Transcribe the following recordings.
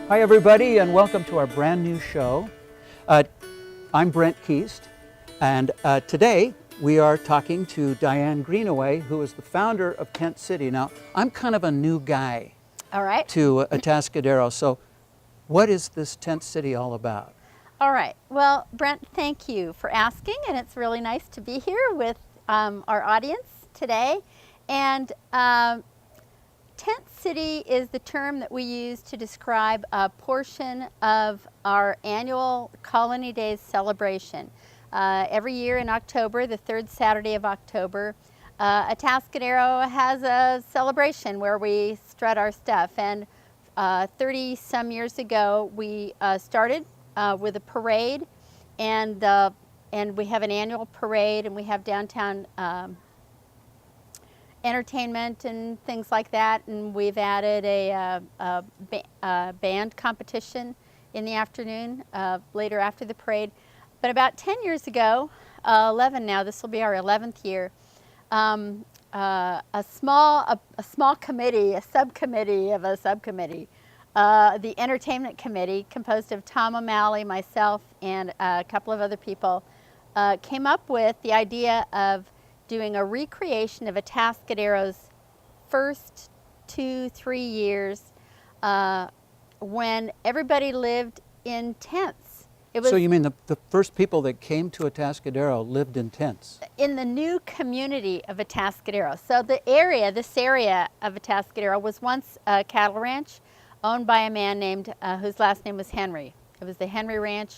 Hi everybody, and welcome to our brand new show. I'm Brent Keast, and today we are talking to Dianne Greenaway, who is the founder of Tent City. Now, I'm kind of a new guy to Atascadero, so what is this Tent City all about? All right. Well, Brent, thank you for asking, and it's really nice to be here with our audience today. And Tent City is the term that we use to describe a portion of our annual Colony Days celebration. Every year in October, the third Saturday of October, Atascadero has a celebration where we strut our stuff. And 30 some years ago, we started with a parade, and we have an annual parade, and we have downtown entertainment and things like that, and we've added a band competition in the afternoon, later after the parade. But about 10 years ago, 11 now, this will be our 11th year, a small committee, a subcommittee of a subcommittee, the entertainment committee, composed of Tom O'Malley, myself, and a couple of other people, came up with the idea of doing a recreation of Atascadero's first 2-3 years when everybody lived in tents. So you mean the first people that came to Atascadero lived in tents? In the new community of Atascadero. So this area of Atascadero was once a cattle ranch owned by a man named, whose last name was Henry. It was the Henry Ranch,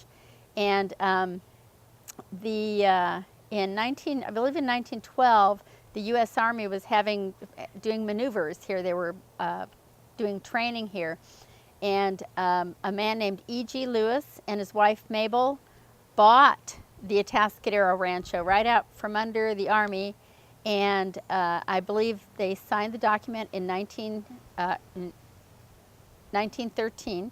and I believe in 1912, the U.S. Army was doing maneuvers here. They were doing training here. And a man named E.G. Lewis and his wife Mabel bought the Atascadero Rancho right out from under the Army. And I believe they signed the document in 1913.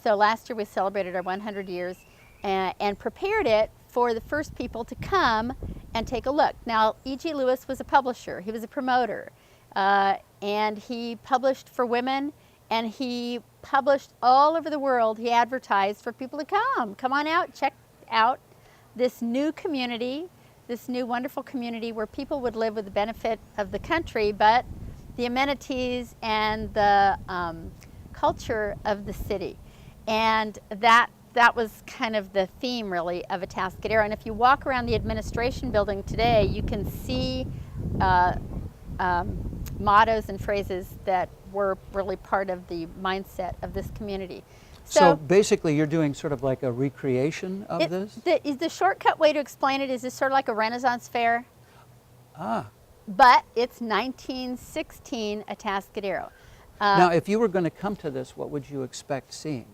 So last year we celebrated our 100 years and prepared it for the first people to come and take a look. Now, E.G. Lewis was a publisher. He was a promoter. And he published for women, and he published all over the world. He advertised for people to come on out, check out this new community, this new wonderful community where people would live with the benefit of the country, but the amenities and the culture of the city. And that was kind of the theme, really, of Atascadero. And if you walk around the administration building today, you can see mottos and phrases that were really part of the mindset of this community. So basically you're doing sort of like a recreation of this? The shortcut way to explain it is it's sort of like a Renaissance fair. Ah. But it's 1916 Atascadero. Now, if you were going to come to this, what would you expect seeing?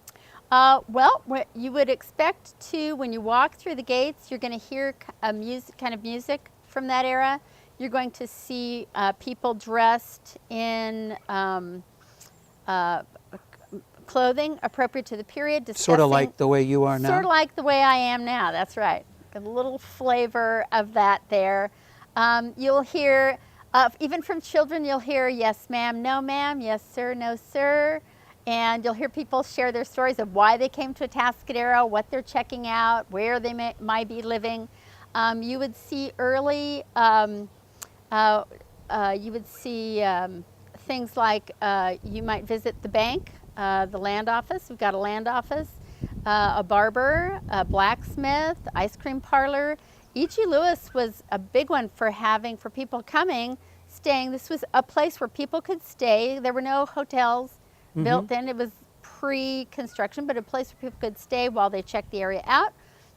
Well, what you would expect to, when you walk through the gates, you're going to hear kind of music from that era. You're going to see people dressed in clothing appropriate to the period. Sort of like the way you are now? Sort of like the way I am now, that's right. A little flavor of that there. You'll hear, even from children, you'll hear, yes ma'am, no ma'am, yes sir, no sir. And you'll hear people share their stories of why they came to Atascadero, what they're checking out, where they might be living. You would see early, things like you might visit the bank, the land office. We've got a land office, a barber, a blacksmith, ice cream parlor. E.G. Lewis was a big one for people coming, staying. This was a place where people could stay. There were no hotels built in. It was pre-construction, but a place where people could stay while they checked the area out,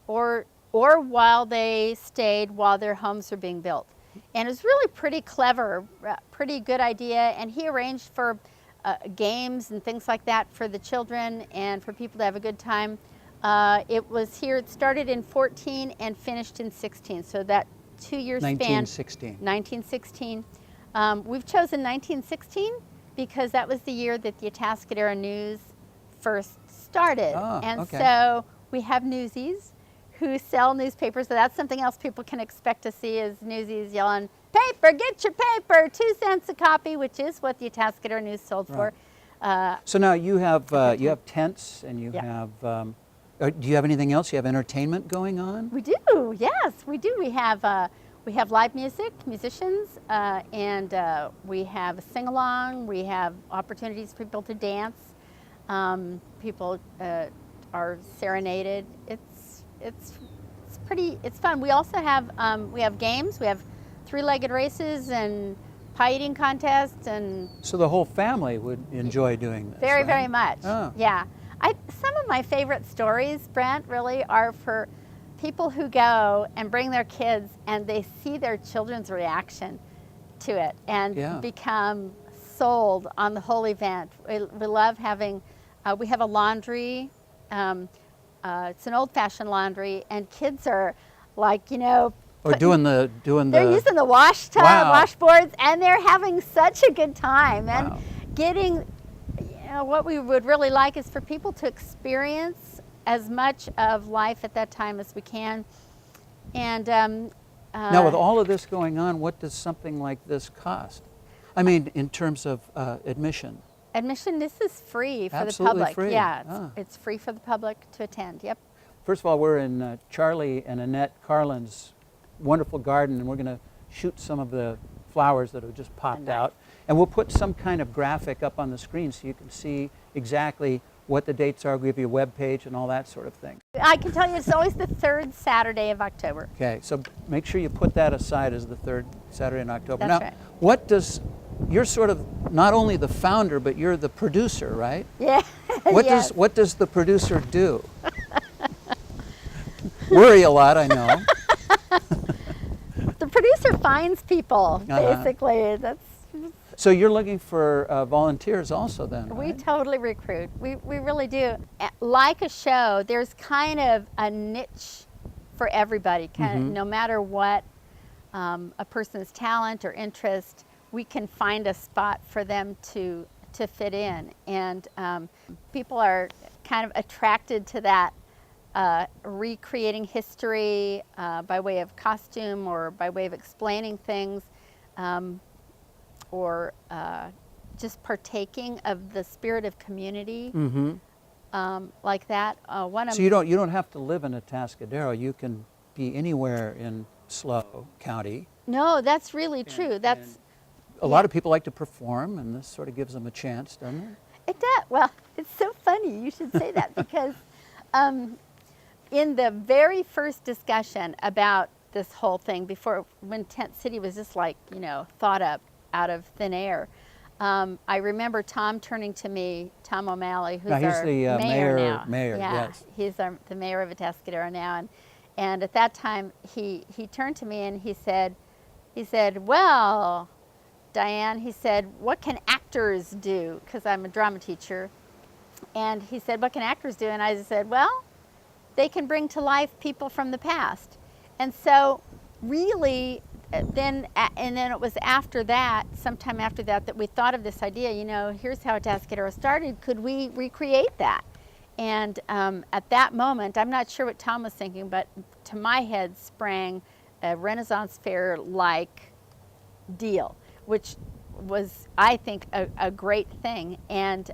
or while they stayed while their homes were being built. And it was really pretty clever, pretty good idea. And he arranged for games and things like that for the children and for people to have a good time. It was here. It started in 14 and finished in 16. So that 2-year span. 1916. 1916. We've chosen 1916 because that was the year that the Atascadero News first started. And so we have newsies who sell newspapers. So that's something else people can expect to see is newsies yelling, paper, get your paper, 2 cents a copy, which is what the Atascadero News sold for. So now you have tents and you have. Do you have anything else? You have entertainment going on? We do. Yes, we do. We have live music, musicians, and we have a sing-along. We have opportunities for people to dance. People are serenaded. It's fun. We also have games. We have three-legged races and pie eating contests, and so the whole family would enjoy doing this. Very, right? very much. Oh. Yeah. Some of my favorite stories, Brent, really are for people who go and bring their kids and they see their children's reaction to it and become sold on the whole event. We love having, we have a laundry, it's an old-fashioned laundry, and kids are like, doing the. They're using the wash tub, washboards, and they're having such a good time and getting. What we would really like is for people to experience as much of life at that time as we can. And now, with all of this going on, what does something like this cost? I mean, in terms of admission. Admission, this is free for Absolutely the public. Free. Yeah, it's free for the public to attend. Yep. First of all, we're in Charlie and Annette Carlin's wonderful garden, and we're going to shoot some of the flowers that have just popped out. And we'll put some kind of graphic up on the screen so you can see exactly what the dates are. We'll give you a web page and all that sort of thing. I can tell you it's always the third Saturday of October. Okay, so make sure you put that aside as the third Saturday in October. That's now, right. You're sort of not only the founder, but you're the producer, right? Yeah. What does the producer do? Worry a lot, I know. The producer finds people, basically. So you're looking for volunteers also then, right? We totally recruit. We really do. Like a show, there's kind of a niche for everybody. Kind of, no matter what a person's talent or interest, we can find a spot for them to fit in. And people are kind of attracted to that recreating history by way of costume or by way of explaining things. Or just partaking of the spirit of community, like that. So you don't have to live in Atascadero. You can be anywhere in SLO County. No, that's really true. That's a lot of people like to perform, and this sort of gives them a chance, doesn't it? It does. Well, it's so funny you should say that because in the very first discussion about this whole thing, when Tent City was just like thought up out of thin air. I remember Tom turning to me, Tom O'Malley, who's our mayor now. Yes. He's the mayor of Atascadero now, and at that time he turned to me and he said, well, Dianne, he said, what can actors do? Because I'm a drama teacher, and he said, what can actors do? And I said, well, they can bring to life people from the past, and so really. Then it was after that, sometime after that, that we thought of this idea, here's how Atascadero started. Could we recreate that? And at that moment, I'm not sure what Tom was thinking, but to my head sprang a Renaissance Fair-like deal, which was, I think, a great thing. And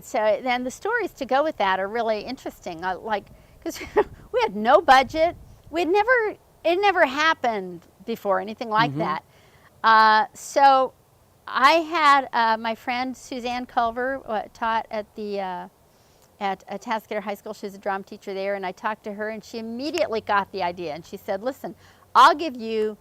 so then the stories to go with that are really interesting. Because we had no budget. It never happened before, anything like that. So I had my friend Suzanne Culver taught at Atascadero High School. She was a drama teacher there, and I talked to her, and she immediately got the idea. And she said, "Listen, I'll give you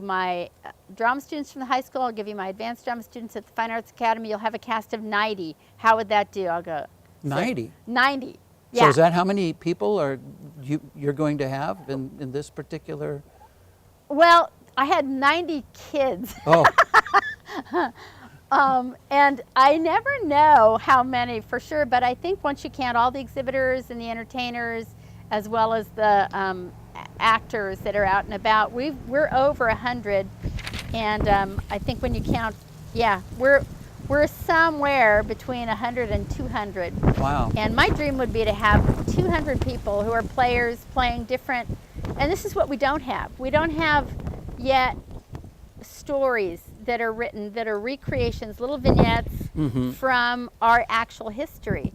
my drama students from the high school. I'll give you my advanced drama students at the Fine Arts Academy. You'll have a cast of 90. How would that do?" I'll go. 90. 90. Yeah. So is that how many people you're going to have in this particular? Well, I had 90 kids. Oh. And I never know how many for sure, but I think once you count all the exhibitors and the entertainers, as well as the actors that are out and about, we're over 100. And I think when you count, we're somewhere between 100 and 200. Wow. And my dream would be to have 200 people who are players playing different, and this is what we don't have. We don't have yet stories that are written that are recreations, little vignettes from our actual history.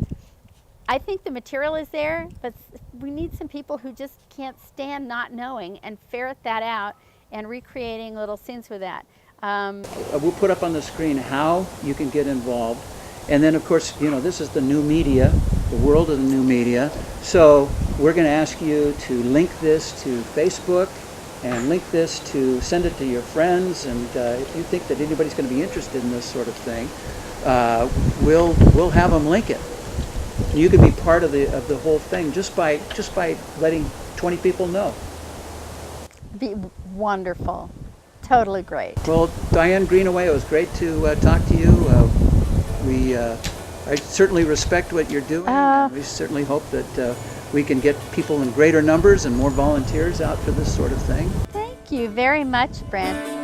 I think the material is there, but we need some people who just can't stand not knowing and ferret that out and recreating little scenes with that. We'll put up on the screen how you can get involved. And then, of course, you know, this is the new media, the world of the new media. So we're going to ask you to link this to Facebook and link this to send it to your friends. And if you think that anybody's going to be interested in this sort of thing, we'll have them link it. You can be part of the whole thing just by letting 20 people know. Be wonderful. Totally great. Well, Dianne Greenaway, it was great to talk to you. I certainly respect what you're doing. And we certainly hope that we can get people in greater numbers and more volunteers out for this sort of thing. Thank you very much, Brent.